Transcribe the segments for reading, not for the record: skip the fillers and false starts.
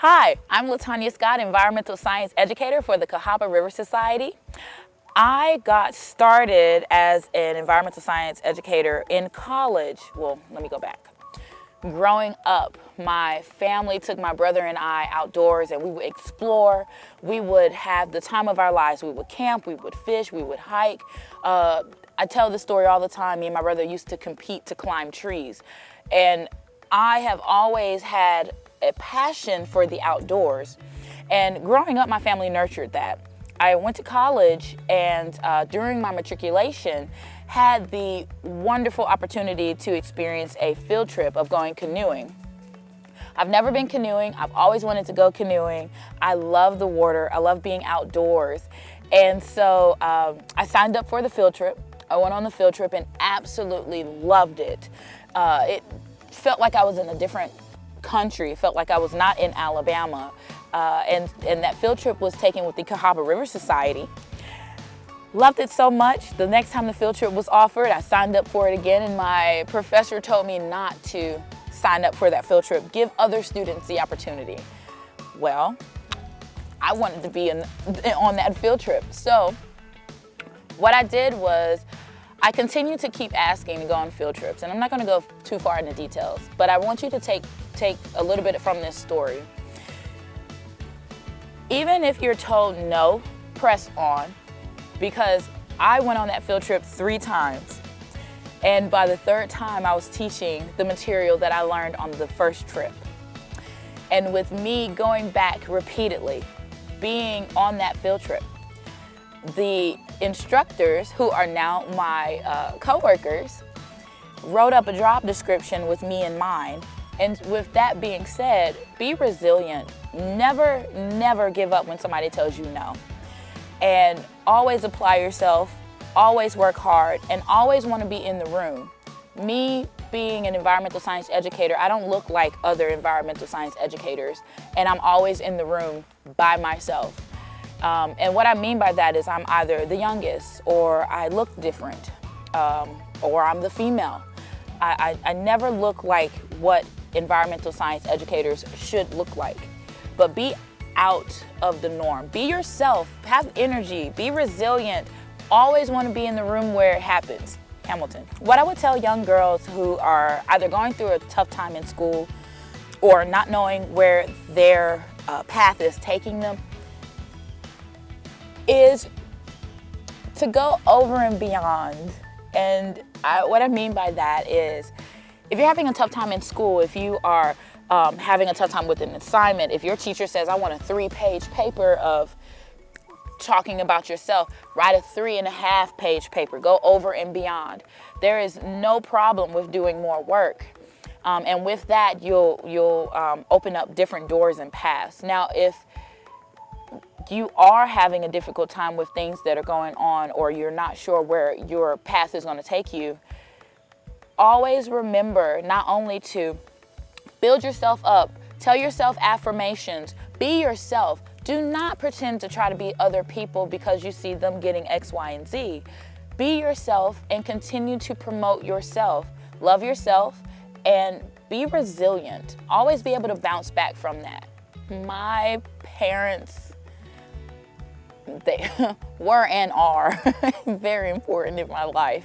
Hi, I'm Latanya Scott, environmental science educator for the Cahaba River Society. I got started as an environmental science educator in college. Well, let me go back. Growing up, my family took my brother and I outdoors and we would explore. We would have the time of our lives. We would camp, we would fish, we would hike. I tell this story all the time. Me and my brother used to compete to climb trees. And I have always had a passion for the outdoors. And growing up, my family nurtured that. I went to college and during my matriculation, had the wonderful opportunity to experience a field trip of going canoeing. I've never been canoeing. I've always wanted to go canoeing. I love the water. I love being outdoors. And so I signed up for the field trip. I went on the field trip and absolutely loved it. It felt like I was in a different country. It felt like I was not in Alabama. And that field trip was taken with the Cahaba River Society. Loved it so much. The next time the field trip was offered, I signed up for it again, and my professor told me not to sign up for that field trip. Give other students the opportunity. Well, I wanted to be on that field trip. So what I did was I continued to keep asking to go on field trips, and I'm not going to go too far into details, but I want you to take a little bit from this story. Even if you're told no, press on, because I went on that field trip 3 times, and by the 3rd time I was teaching the material that I learned on the first trip. And with me going back repeatedly, being on that field trip, the instructors, who are now my co-workers, wrote up a job description with me in mind. And with that being said, be resilient. Never give up when somebody tells you no. And always apply yourself, always work hard, and always want to be in the room. Me being an environmental science educator, I don't look like other environmental science educators, and I'm always in the room by myself. And what I mean by that is I'm either the youngest, or I look different, or I'm the female. I never look like what environmental science educators should look like, but be out of the norm. Be yourself, have energy, be resilient, always want to be in the room where it happens. Hamilton. What I would tell young girls who are either going through a tough time in school or not knowing where their path is taking them is to go over and beyond. And what I mean by that is, if you're having a tough time in school, if you are having a tough time with an assignment, if your teacher says, I want a 3-page paper of talking about yourself, write a 3.5-page paper, go over and beyond. There is no problem with doing more work. And with that, you'll open up different doors and paths. Now, if you are having a difficult time with things that are going on, or you're not sure where your path is going to take you, always remember not only to build yourself up, tell yourself affirmations, be yourself. Do not pretend to try to be other people because you see them getting X, Y, and Z. Be yourself and continue to promote yourself. Love yourself and be resilient. Always be able to bounce back from that. My parents, they were and are very important in my life,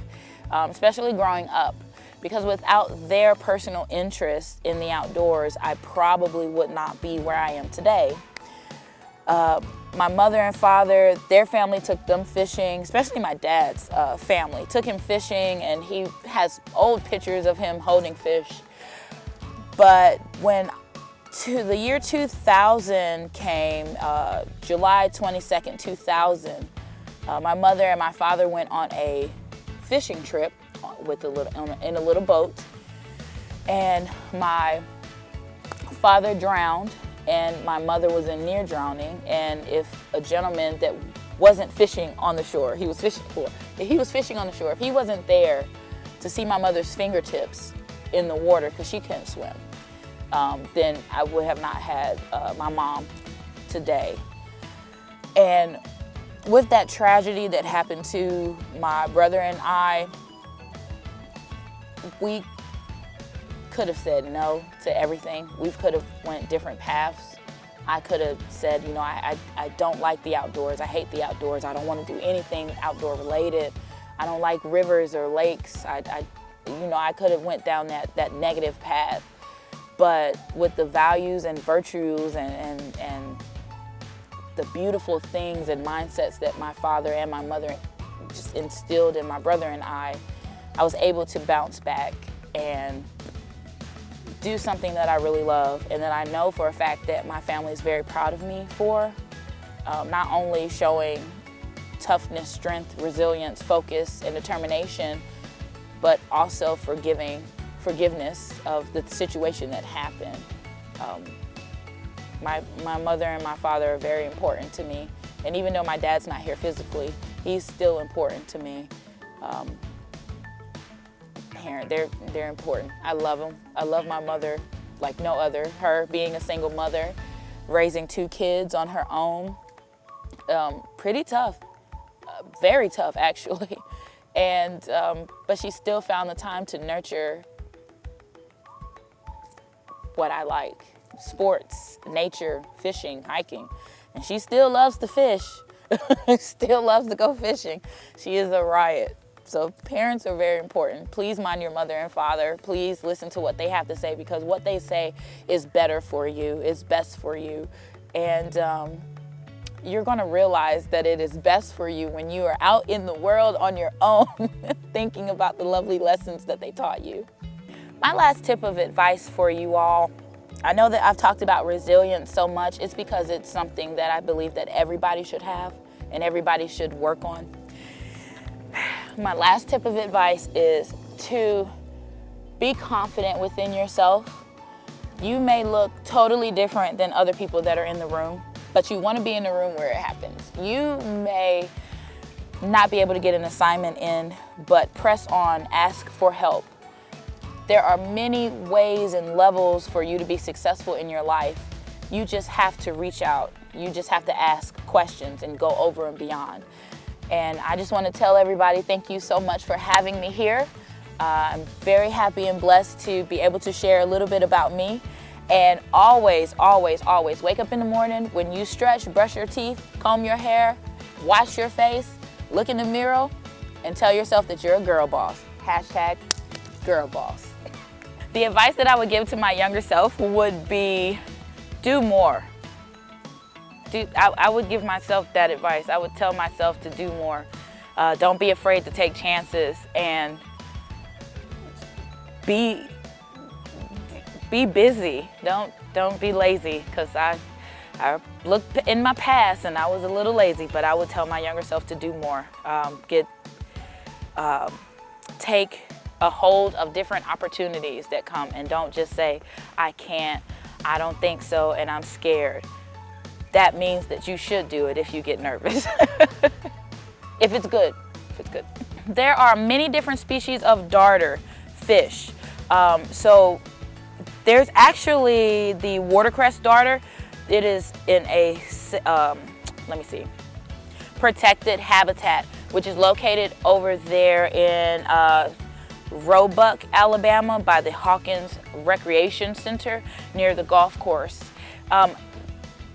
especially growing up. Because without their personal interest in the outdoors, I probably would not be where I am today. My mother and father, their family took them fishing, especially my dad's family, took him fishing, and he has old pictures of him holding fish. But when the year 2000 came, July 22nd, 2000, my mother and my father went on a fishing trip in a little boat, and my father drowned and my mother was in near drowning. And if a gentleman that wasn't fishing on the shore, he was fishing on the shore, if he wasn't there to see my mother's fingertips in the water because she couldn't swim, then I would have not had my mom today. And with that tragedy that happened to my brother and I, we could have said no to everything. We could have went different paths. I could have said, you know, I don't like the outdoors. I hate the outdoors. I don't want to do anything outdoor related. I don't like rivers or lakes. You know, I could have went down that negative path. But with the values and virtues and the beautiful things and mindsets that my father and my mother just instilled in my brother and I was able to bounce back and do something that I really love, and that I know for a fact that my family is very proud of me for. Not only showing toughness, strength, resilience, focus, and determination, but also forgiveness of the situation that happened. My mother and my father are very important to me, and even though my dad's not here physically, he's still important to me. They're important. I love them. I love my mother like no other. Her being a single mother, raising 2 kids on her own, pretty tough, very tough actually. And but she still found the time to nurture what I like: sports, nature, fishing, hiking, and she still loves to fish. Still loves to go fishing. She is a riot. So parents are very important. Please mind your mother and father. Please listen to what they have to say, because what they say is better for you, is best for you. And you're gonna realize that it is best for you when you are out in the world on your own, thinking about the lovely lessons that they taught you. My last tip of advice for you all, I know that I've talked about resilience so much. It's because it's something that I believe that everybody should have and everybody should work on. My last tip of advice is to be confident within yourself. You may look totally different than other people that are in the room, but you want to be in the room where it happens. You may not be able to get an assignment in, but press on, ask for help. There are many ways and levels for you to be successful in your life. You just have to reach out. You just have to ask questions and go over and beyond. And I just want to tell everybody, thank you so much for having me here. I'm very happy and blessed to be able to share a little bit about me. And always, always, always wake up in the morning, when you stretch, brush your teeth, comb your hair, wash your face, look in the mirror, and tell yourself that you're a girl boss. Hashtag girl boss. The advice that I would give to my younger self would be, do more. I would give myself that advice. I would tell myself to do more. Don't be afraid to take chances, and be busy. Don't be lazy, because I looked in my past and I was a little lazy, but I would tell my younger self to do more. Take a hold of different opportunities that come, and don't just say, I can't, I don't think so, and I'm scared. That means that you should do it if you get nervous. If it's good. There are many different species of darter fish. So there's actually the watercress darter. It is in a, protected habitat, which is located over there in Roebuck, Alabama, by the Hawkins Recreation Center near the golf course.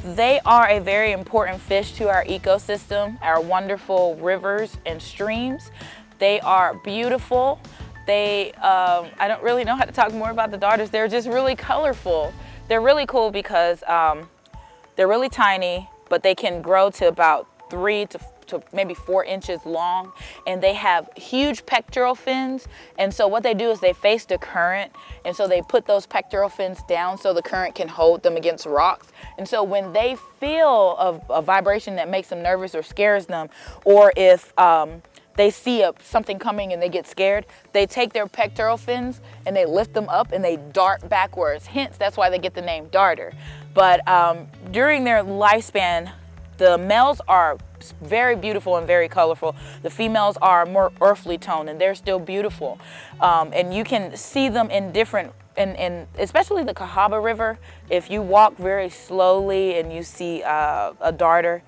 They are a very important fish to our ecosystem, our wonderful rivers and streams. They are beautiful. I don't really know how to talk more about the darters. They're just really colorful. They're really cool because they're really tiny, but they can grow to about 3 to maybe 4 inches long, and they have huge pectoral fins. And so what they do is they face the current, and so they put those pectoral fins down so the current can hold them against rocks. And so when they feel a vibration that makes them nervous or scares them, or if they see something coming and they get scared, they take their pectoral fins and they lift them up and they dart backwards. Hence, that's why they get the name darter. But during their lifespan, the males are very beautiful and very colorful. The females are more earthly tone, and they're still beautiful. And you can see them in different, especially the Cahaba River. If you walk very slowly and you see a darter,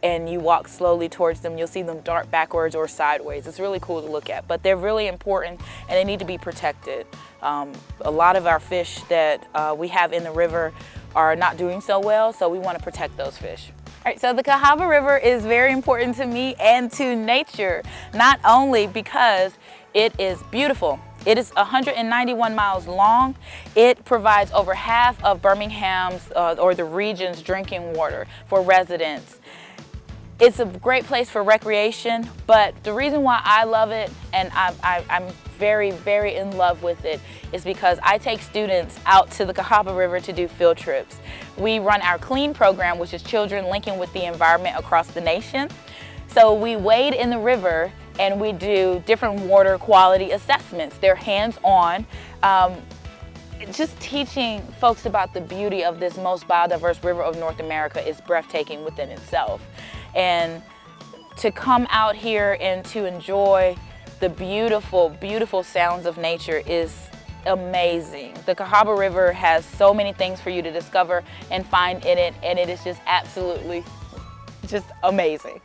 and you walk slowly towards them, you'll see them dart backwards or sideways. It's really cool to look at, but they're really important and they need to be protected. A lot of our fish that we have in the river are not doing so well, so we want to protect those fish. All right, so the Cahaba River is very important to me and to nature, not only because it is beautiful. It is 191 miles long. It provides over half of Birmingham's or the region's drinking water for residents. It's a great place for recreation, but the reason why I love it and I'm very, very in love with it is because I take students out to the Cahaba River to do field trips. We run our CLEAN program, which is Children Linking with the Environment Across the Nation. So we wade in the river and we do different water quality assessments. They're hands-on, just teaching folks about the beauty of this most biodiverse river of North America is breathtaking within itself. And to come out here and to enjoy the beautiful, beautiful sounds of nature is amazing. The Cahaba River has so many things for you to discover and find in it, and it is just absolutely just amazing.